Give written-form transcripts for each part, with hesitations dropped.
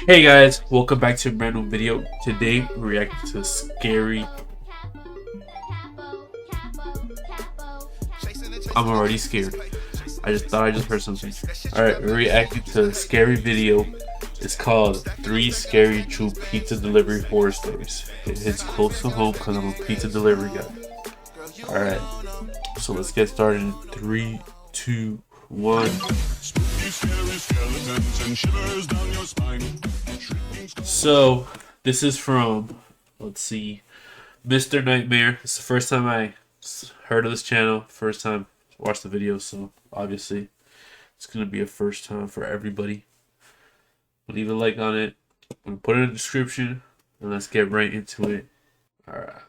Hey guys, welcome back to a brand new video. Today we're reacting to Scary. I'm already scared. I just thought I just heard something. Alright, we're reacting to a scary video. It's called 3 Scary True Pizza Delivery Horror Stories. It hits close to home because I'm a pizza delivery guy. Alright, so let's get started in 3, 2, 1. So, this is from, let's see, Mr. Nightmare. It's the first time I heard of this channel, first time watched the video, so obviously it's going to be a first time for everybody. Leave a like on it. I'm going to put it in the description, and let's get right into it. Alright.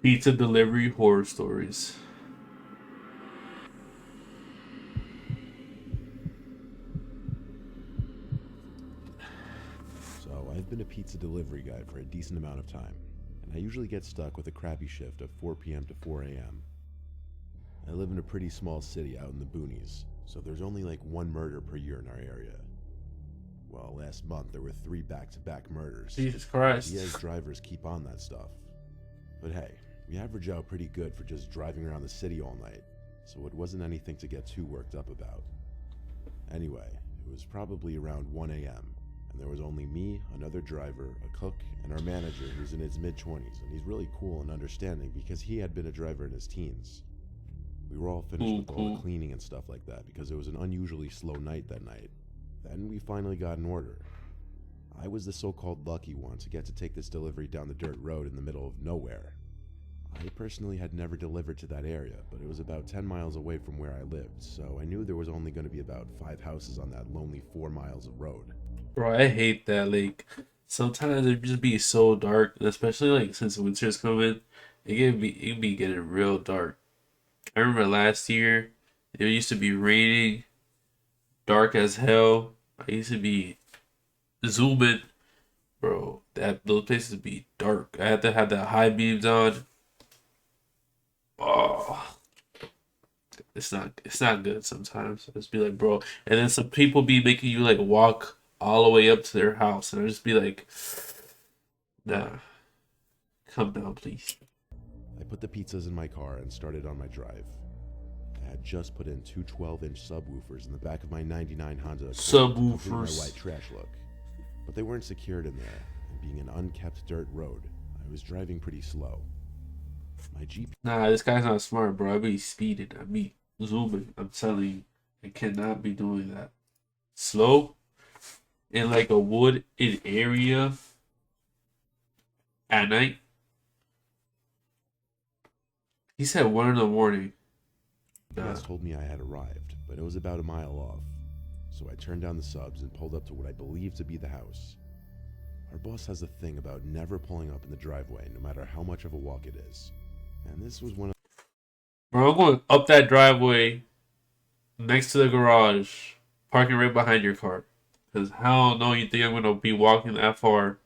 Pizza delivery horror stories. So, I've been a pizza delivery guy for a decent amount of time, and I usually get stuck with a crappy shift of 4 p.m. to 4 a.m. I live in a pretty small city out in the boonies, so there's only like one murder per year in our area. Well, last month there were 3 back-to-back murders. Jesus Christ. We as drivers keep on that stuff. But hey, we average out pretty good for just driving around the city all night, so it wasn't anything to get too worked up about. Anyway, it was probably around 1 a.m., and there was only me, another driver, a cook, and our manager who's in his mid-20s, and he's really cool and understanding because he had been a driver in his teens. We were all finished with all the cleaning and stuff like that because it was an unusually slow night that night. Then we finally got an order. I was the so-called lucky one to get to take this delivery down the dirt road in the middle of nowhere. I personally had never delivered to that area, but it was about 10 miles away from where I lived, so I knew there was only going to be about 5 houses on that lonely 4 miles of road. Bro, I hate that. Like, sometimes it just be so dark, especially like since winter's coming. It can be getting real dark. I remember last year, it used to be raining, dark as hell. I used to be zooming, bro. Those places be dark. I had to have the high beams on. Oh, it's not good sometimes. I just be like, bro. And then some people be making you like walk all the way up to their house, and I just be like, nah, come down, please. I put the pizzas in my car and started on my drive. I had just put in 2 12-inch subwoofers in the back of my 99 Honda Accord to complete my white trash look. But they weren't secured in there, and being an unkept dirt road, I was driving pretty slow. My Jeep. Nah, this guy's not smart, bro. I be speeding. I be zooming. I'm telling you, I cannot be doing that. Slow in like a wooded area at night. He said 1 in the morning. Gas told me I had arrived, but it was about a mile off. So I turned down the subs and pulled up to what I believed to be the house. Our boss has a thing about never pulling up in the driveway, no matter how much of a walk it is. And this was one of... Bro, I'm going up that driveway next to the garage, parking right behind your car. Because hell no, you think I'm going to be walking that far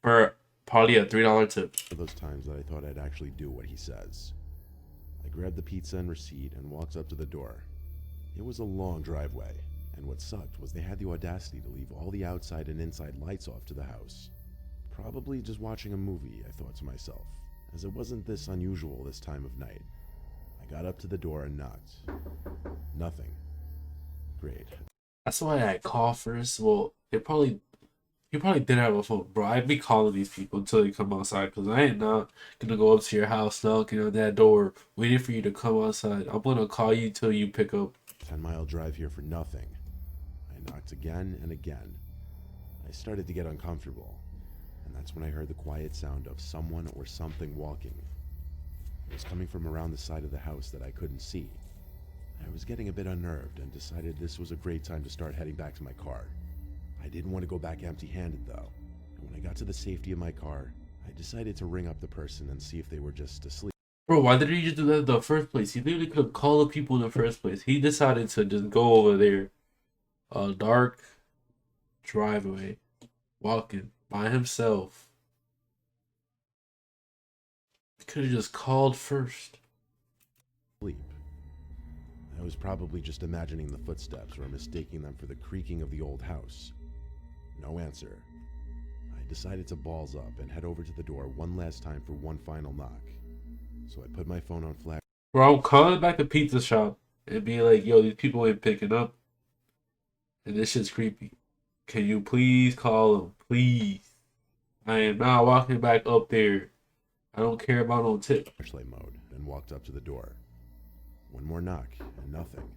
for probably a $3 tip. those times that I thought I'd actually do what he says. I grabbed the pizza and receipt and walked up to the door. It was a long driveway, and what sucked was they had the audacity to leave all the outside and inside lights off to the house. Probably just watching a movie, I thought to myself, as it wasn't this unusual this time of night. I got up to the door and knocked. Nothing. Great. That's why I call first. Well, he probably did have a phone, bro. I'd be calling these people until they come outside, because I ain't not gonna go up to your house knocking on that door, waiting for you to come outside. I'm gonna call you till you pick up. 10-mile drive here for nothing. I knocked again and again. I started to get uncomfortable, and that's when I heard the quiet sound of someone or something walking. It was coming from around the side of the house that I couldn't see. I was getting a bit unnerved and decided this was a great time to start heading back to my car. I didn't want to go back empty-handed though, and when I got to the safety of my car, I decided to ring up the person and see if they were just asleep. Bro, why didn't he just do that in the first place? He literally could have called the people in the first place. He decided to just go over there, a dark driveway, walking by himself. He could have just called first. I was probably just imagining the footsteps or mistaking them for the creaking of the old house. No answer. I decided to balls up and head over to the door one last time for one final knock. So I put my phone on flash. Bro, I'm calling back the pizza shop and be like, yo, these people ain't picking up. And this shit's creepy. Can you please call them? Please. I am not walking back up there. I don't care about no tip. Flashlight mode and walked up to the door. One more knock and nothing.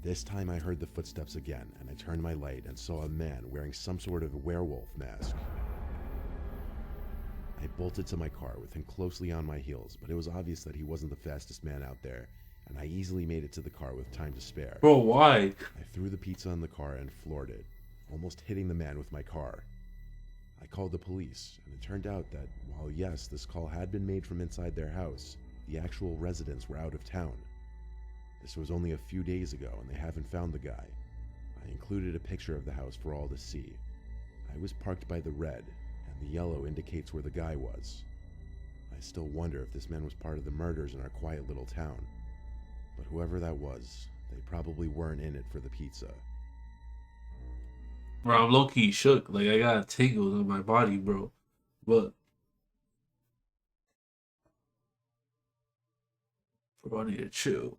This time I heard the footsteps again, and I turned my light and saw a man wearing some sort of werewolf mask. I bolted to my car with him closely on my heels, but it was obvious that he wasn't the fastest man out there, and I easily made it to the car with time to spare. Bro, why? I threw the pizza in the car and floored it, almost hitting the man with my car. I called the police, and it turned out that while yes, this call had been made from inside their house, the actual residents were out of town. This was only a few days ago, and they haven't found the guy. I included a picture of the house for all to see. I was parked by the red, and the yellow indicates where the guy was. I still wonder if this man was part of the murders in our quiet little town. But whoever that was, they probably weren't in it for the pizza. Bro, I'm low-key shook. Like, I got tingles on my body, bro. But, bro, I need to chill.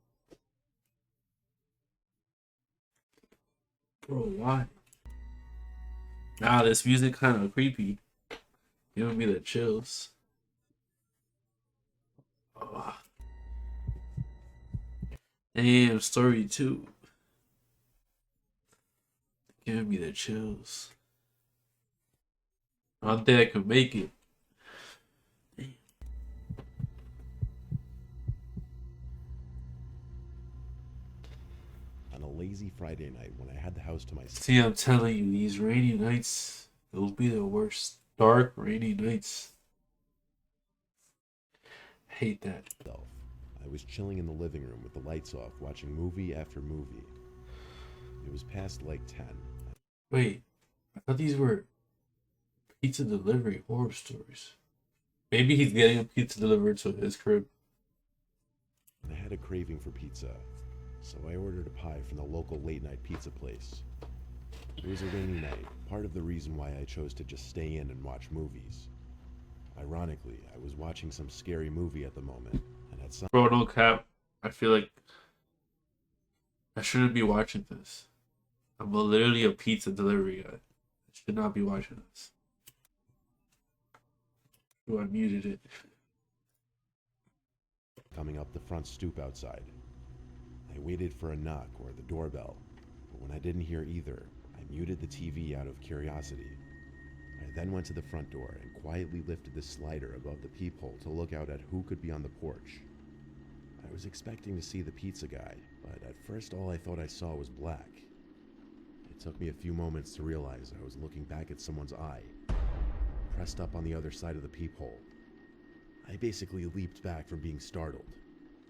Bro, why? Nah, this music kind of creepy. Giving me the chills. Oh. Damn, story 2. Giving me the chills. I don't think I could make it. Damn. On a lazy Friday night when I had the house to myself. See, I'm telling you, these rainy nights, they'll be the worst. Dark, rainy nights. Hate that. I was chilling in the living room with the lights off, watching movie after movie. It was past like 10. Wait, I thought these were pizza delivery horror stories. Maybe he's getting a pizza delivered to his crib. I had a craving for pizza, so I ordered a pie from the local late-night pizza place. It was a rainy night, part of the reason why I chose to just stay in and watch movies. Ironically, I was watching some scary movie at the moment, and at some Bro, no cap. I feel like I shouldn't be watching this. I'm literally a pizza delivery guy. I should not be watching this. Oh, I muted it. coming up the front stoop outside. I waited for a knock or the doorbell, but when I didn't hear either, I muted the TV out of curiosity. I then went to the front door and quietly lifted the slider above the peephole to look out at who could be on the porch. I was expecting to see the pizza guy, but at first all I thought I saw was black. It took me a few moments to realize I was looking back at someone's eye, pressed up on the other side of the peephole. I basically leaped back from being startled.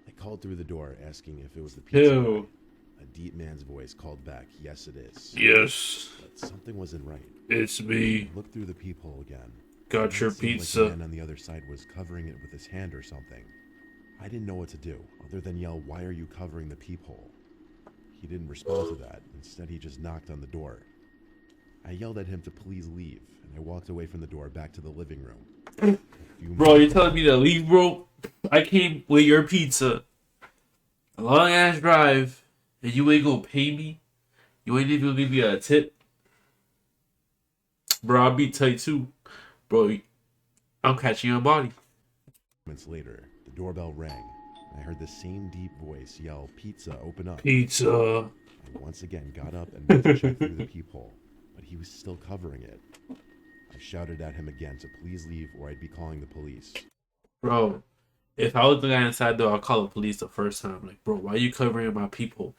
I called through the door asking if it was the pizza Ew. guy. A deep man's voice called back, "Yes, it is." Yes, But something wasn't right. it's me. I looked through the peephole again. Got your It seemed pizza. Like the man on the other side was covering it with his hand or something. I didn't know what to do, other than yell, "Why are you covering the peephole?" He didn't respond to that. Instead, he just knocked on the door. I yelled at him to please leave, and I walked away from the door back to the living room. Bro, you're telling me to leave, bro? I came with your pizza. A long ass drive, and you ain't gonna pay me? You ain't even gonna give me a tip? Bro, I'll be tight too. Bro, I'm catching your body. Moments later, the doorbell rang. I heard the same deep voice yell, "Pizza, open up." Pizza. I once again got up and went to check through the peephole, but he was still covering it. I shouted at him again to please leave or I'd be calling the police. Bro, if I was the guy inside though, I'll call the police the first time. Like, bro, why are you covering my people?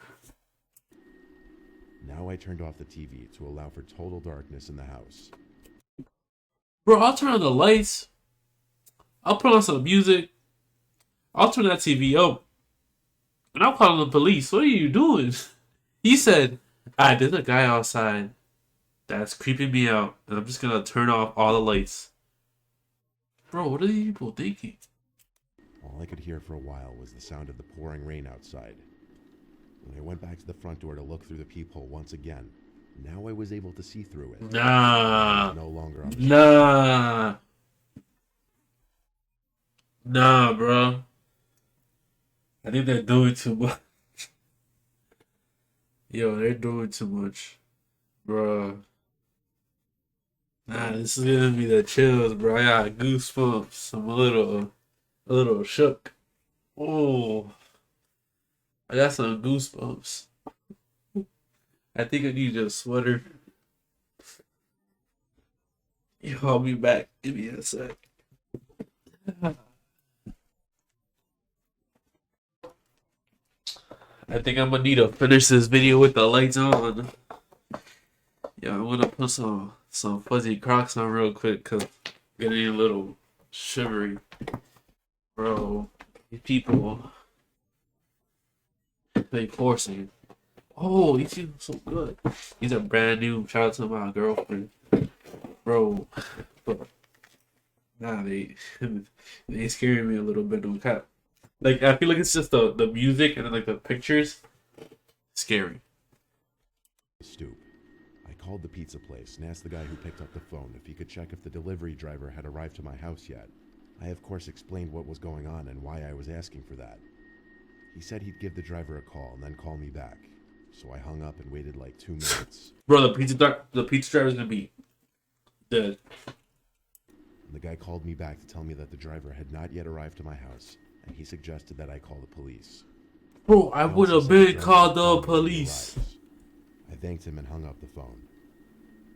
Now I turned off the TV to allow for total darkness in the house. Bro, I'll turn on the lights. I'll put on some music. I'll turn that TV up. And I'll call the police. What are you doing? He said, there's a guy outside that's creeping me out. And I'm just going to turn off all the lights. Bro, what are these people thinking? All I could hear for a while was the sound of the pouring rain outside. When I went back to the front door to look through the peephole once again, now I was able to see through it. I was Nah. no longer on the Nah. Nah, bro. I think they're doing too much. Yo, they're doing too much. Bro. Nah, this is gonna be the chills, bro. I got goosebumps. I'm a little shook. Oh, I got some goosebumps. I think I need a sweater. Yo, I'll be back. Give me a sec. I think I'm gonna need to finish this video with the lights on. Yeah, I'm gonna put some fuzzy Crocs on real quick because getting a little shivery, bro. These people, they forcing. Oh, these feel so good. These are brand new. Shout out to my girlfriend, bro. But nah, they scaring me a little bit. No cap. Like I feel like it's just the music and then like the pictures, scary. stoop. I called the pizza place and asked the guy who picked up the phone if he could check if the delivery driver had arrived to my house yet. I of course explained what was going on and why I was asking for that. He said he'd give the driver a call and then call me back. So I hung up and waited like 2 minutes. Bro, the pizza driver's gonna be dead. And the guy called me back to tell me that the driver had not yet arrived to my house, and he suggested that I call the police. Bro, I He would also have said the been driver called would call the me when he police. arrives. I thanked him and hung up the phone.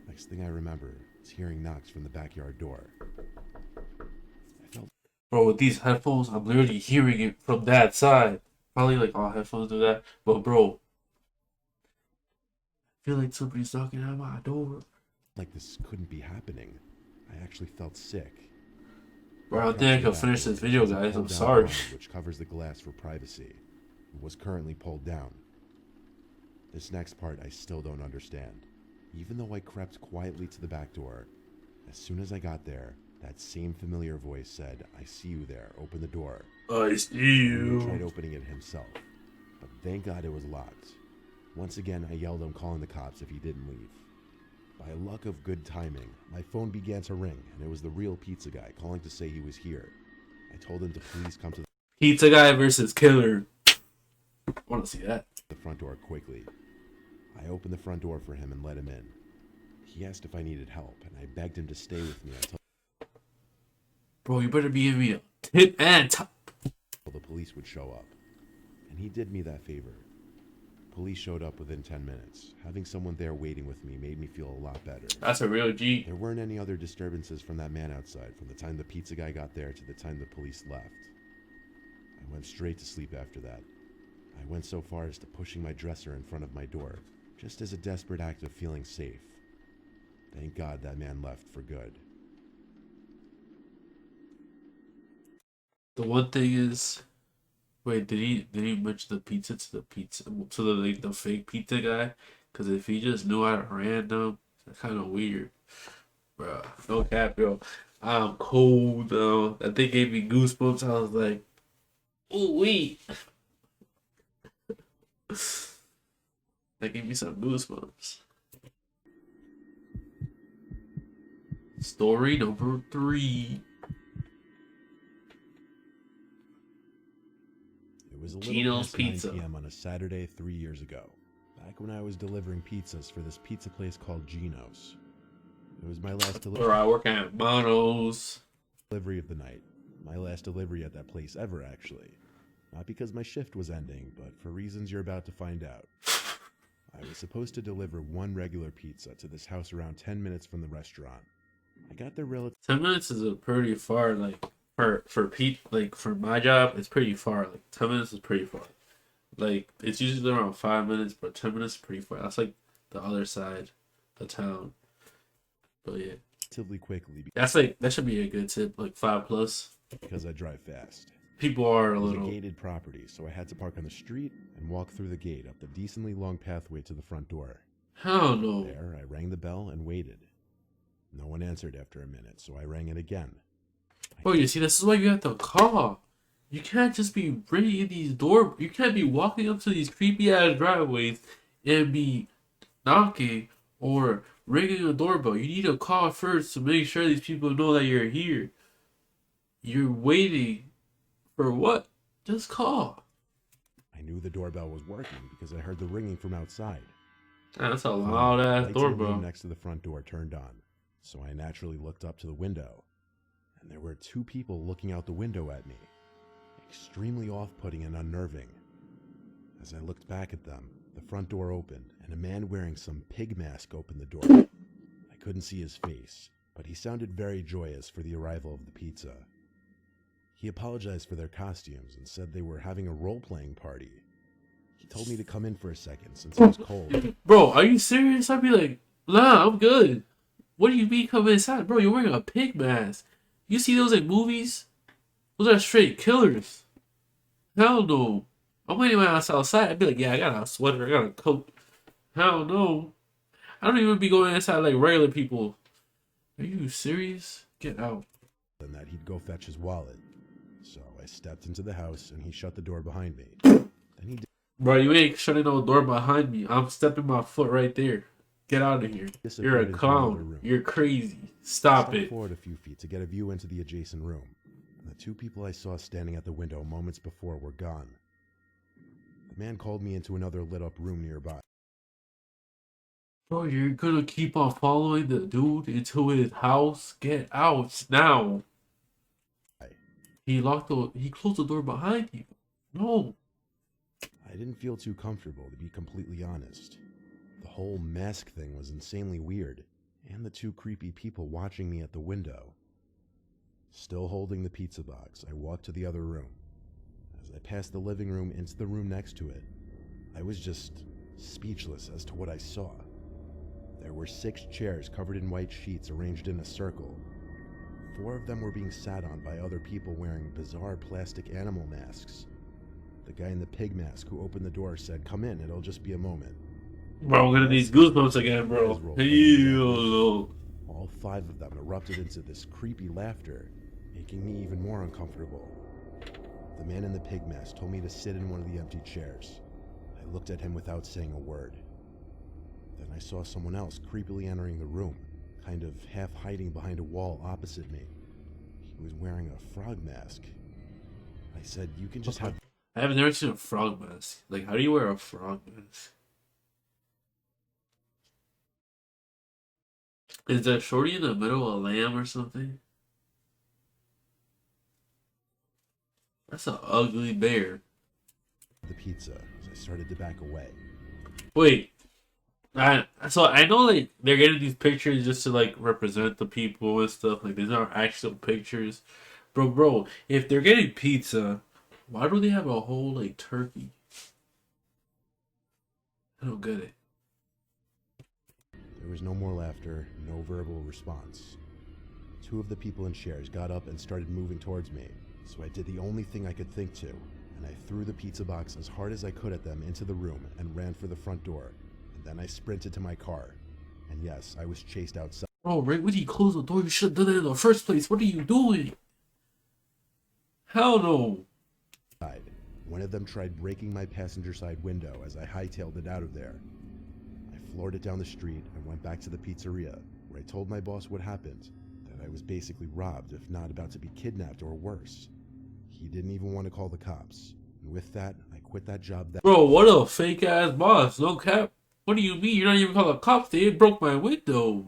Next thing I remember is hearing knocks from the backyard door. I felt Bro, with these headphones, I'm literally hearing it from that side. Probably like all headphones do that. But bro, I feel like somebody's knocking at my door. like this couldn't be happening. I actually felt sick. Bro, I don't think I can finish this video, guys. I'm sorry. Which covers the glass for privacy. It was currently pulled down. This next part I still don't understand. Even though I crept quietly to the back door, as soon as I got there, that same familiar voice said, "I see you there, open the door." I see He tried you. opening it himself, but thank God it was locked. Once again, I yelled I'm calling the cops if he didn't leave. By luck of good timing, my phone began to ring, and it was the real pizza guy calling to say he was here. I told him to please come to Pizza guy versus killer. I want to see that. the front door quickly. I opened the front door for him and let him in. He asked if I needed help, and I begged him to stay with me until Bro, you better be giving me a tip and top. the police would show up. And he did me that favor. Police showed up within 10 minutes. Having someone there waiting with me made me feel a lot better. That's a real G. There weren't any other disturbances from that man outside from the time the pizza guy got there to the time the police left. I went straight to sleep after that. I went so far as to pushing my dresser in front of my door, just as a desperate act of feeling safe. Thank God that man left for good. The one thing is, wait, did he mention the pizza to the like the fake pizza guy? Because if he just knew out of random, that's kind of weird, bro. No cap, bro. I'm cold though. That thing gave me goosebumps. I was like, ooh wee. That gave me some goosebumps. Story number 3. It was a little Gino's past Pizza. 9 p.m. on a Saturday 3 years ago, back when I was delivering pizzas for this pizza place called Gino's. It was my last Where I work at Mono's. delivery of the night. My last delivery at that place ever, actually. Not because my shift was ending, but for reasons you're about to find out. I was supposed to deliver one regular pizza to this house around 10 minutes from the restaurant. I got there relatively 10 minutes is a pretty far, like for my job, it's pretty far. Like 10 minutes is pretty far. Like it's usually around 5 minutes, but 10 minutes is pretty far. That's like the other side of town. But yeah, quickly that should be a good tip. Like 5+. because I drive fast. People are It a was a little. gated property, so I had to park on the street and walk through the gate up the decently long pathway to the front door. Hell no. There, I rang the bell and waited. No one answered after a minute, so I rang it again. Bro, you see, this is why you have to call. You can't just be ringing these door. You can't be walking up to these creepy ass driveways and be knocking or ringing a doorbell. You need to call first to make sure these people know that you're here. You're waiting for what? Just call. I knew the doorbell was working because I heard the ringing from outside. That's a loud ass Lights in the room doorbell. next to the front door turned on, so I naturally looked up to the window, and there were two people looking out the window at me, extremely off-putting and unnerving. As I looked back at them, the front door opened, and a man wearing some pig mask opened the door. I couldn't see his face, but he sounded very joyous for the arrival of the pizza. He apologized for their costumes and said they were having a role-playing party. He told me to come in for a second since it was cold. Bro, are you serious? I'd be like, nah, I'm good. What do you mean come inside? Bro, you're wearing a pig mask. You see those in movies? Those are straight killers. Hell no. I'm waiting my ass outside. I'd be like, yeah, I got a sweater, I got a coat. Hell no. I don't even be going inside like regular people. Are you serious? Get out. And that he'd go fetch his wallet. So I stepped into the house and he shut the door behind me. Then he Bro, you ain't shutting no door behind me. I'm stepping my foot right there. Get out of here. You're a clown. You're crazy. Stop it. forward a few feet to get a view into the adjacent room. And the two people I saw standing at the window moments before were gone. The man called me into another lit-up room nearby. Bro, you're gonna keep on following the dude into his house? Get out now. He closed the door behind you. No. I didn't feel too comfortable, to be completely honest. The whole mask thing was insanely weird, and the two creepy people watching me at the window. Still holding the pizza box, I walked to the other room. As I passed the living room into the room next to it, I was just speechless as to what I saw. There were 6 chairs covered in white sheets arranged in a circle. 4 of them were being sat on by other people wearing bizarre plastic animal masks. The guy in the pig mask who opened the door said, "Come in, it'll just be a moment." Bro, I'm gonna need goosebumps again, bro. Ew. All 5 of them erupted into this creepy laughter, making me even more uncomfortable. The man in the pig mask told me to sit in one of the empty chairs. I looked at him without saying a word. Then I saw someone else creepily entering the room, kind of half hiding behind a wall opposite me. He was wearing a frog mask. I said, "You can just have..." I have never seen a frog mask. Like, how do you wear a frog mask? Is that shorty in the middle a lamb or something? That's an ugly bear. the pizza as I started to back away. Wait. So I know like they're getting these pictures just to like represent the people and stuff. Like these aren't actual pictures. Bro, if they're getting pizza, why do they have a whole like turkey? I don't get it. There was no more laughter, no verbal response. 2 of the people in chairs got up and started moving towards me, so I did the only thing I could think to, and I threw the pizza box as hard as I could at them into the room and ran for the front door. And then I sprinted to my car. And yes, I was chased outside. Bro, right when you close the door, you should have done it in the first place. What are you doing? Hell no. One of them tried breaking my passenger side window as I hightailed it out of there. I floored it down the street and went back to the pizzeria, where I told my boss what happened, that I was basically robbed, if not about to be kidnapped or worse. He didn't even want to call the cops. And with that, I quit that job. Bro, what a fake ass boss. No cap. What do you mean? You're not even calling the cops. They broke my window.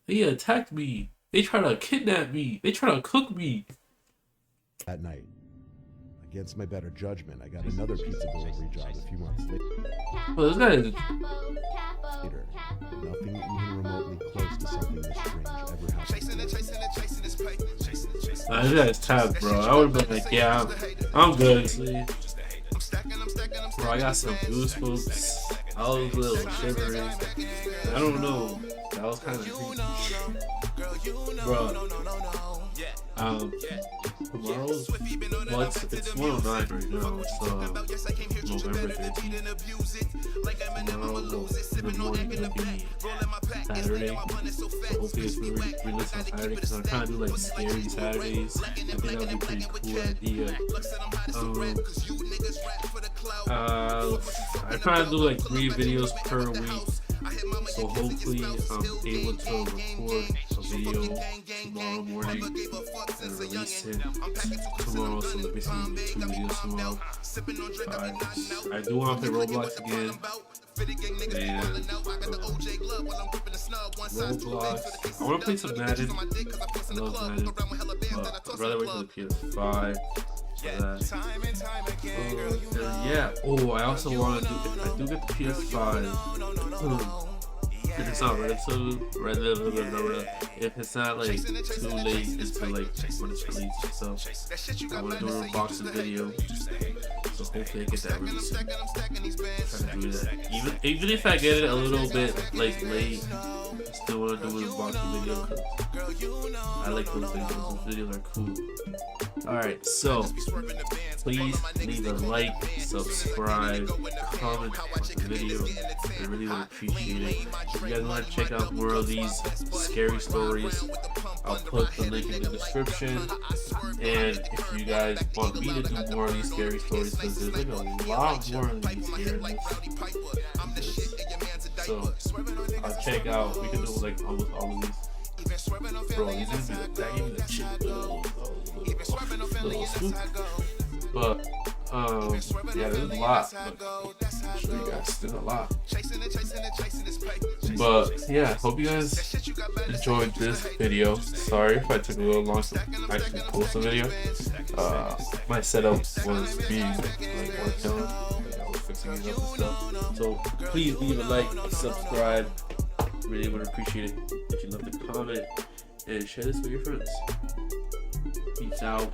They attacked me. They tried to kidnap me. They tried to cook me. That night, against my better judgment, I got another pizza delivery job a few months later. Well, this guy is... Nothing even remotely close to something this strange ever happened. Nah, this guy's tapped, bro. I would have been like, yeah, I'm good. See? Bro, I got some goosebumps. I was a little shivering. I don't know. That was kind of creepy. Bro. Tomorrow's, well, it's tomorrow night right now. It's November 13th. Tomorrow, well, in the morning, it'll be Saturday. So hopefully it's released on Saturday, because I'm trying to do like scary Saturdays. I think that would be a pretty cool idea. I try to do like 3 videos per week. So hopefully I'm able to record a video tomorrow morning and release it tomorrow. So basically 2 videos tomorrow. I do want to play Roblox again. And Roblox. I want to play some Madden. I love Madden. But I'd rather wait for the PS5. Yeah. Oh, I also want to do. If I do get the PS5, if it's not ready, if it's not like too late, it's for like when it's released. So I want to do an unboxing video. So hopefully I get that really soon. Try to do that. Even if I get it a little bit like late, I still want to do an unboxing video because I like those videos. Those videos are cool. Alright, so please leave a like, subscribe, comment on the video. I really would appreciate it. If you guys want to check out more of these scary stories, I'll put the link in the description. And if you guys want me to do more of these scary stories, because there's like a lot more of these here. So I'll check out. We can do like almost all of these. Bro, these is that gave me the chill, little scoop. But yeah, there's a lot. But I'm sure you guys did a lot. But yeah, hope you guys enjoyed this video. Sorry if I took a little long to actually post a video. My setup was being like worked on. I was fixing it up and stuff. So please leave a like, subscribe. Really would appreciate it if you love the comment and share this with your friends. Peace out.